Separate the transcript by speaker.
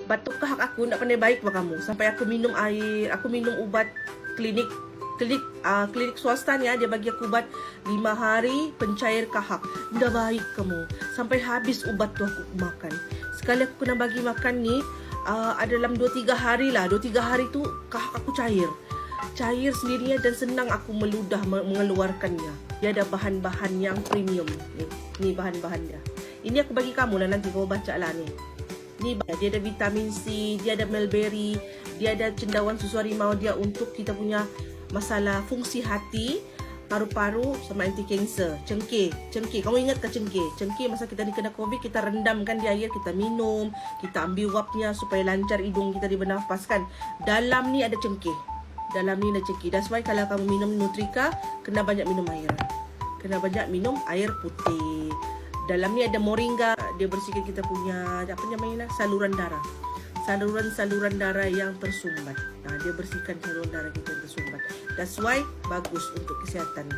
Speaker 1: batuk kahak aku nak pandai baik bah kamu. Sampai aku minum air, aku minum ubat klinik swasta ni, dia bagi aku ubat 5 hari pencair kahak. Dah baik kamu. Sampai habis ubat tu aku makan. Sekali aku kena bagi makan ni, dalam 2-3 hari lah. 2-3 hari tu kahak aku cair. Cair sendirinya dan senang aku meludah mengeluarkannya. Dia ada bahan-bahan yang premium. Ni bahan-bahan dia. Ini aku bagi kamu lah, nanti kamu baca lah ni. Ni dia ada vitamin C, dia ada mulberry, dia ada cendawan susu harimau dia untuk kita punya masalah fungsi hati, paru-paru sama anti kanser. Cengkeh, kamu ingat ke cengkeh? Cengkeh masa kita ni kena COVID, kita rendamkan di air, kita minum, kita ambil wapnya supaya lancar hidung kita bernafas kan. Dalam ni ada cengkeh. That's why kalau kamu minum Nutrika, kena banyak minum air. Kena banyak minum air putih. Dalam ni ada moringa, dia bersihkan kita punya saluran darah. Saluran darah yang tersumbat. Dia bersihkan saluran darah kita yang tersumbat. That's why bagus untuk kesihatan.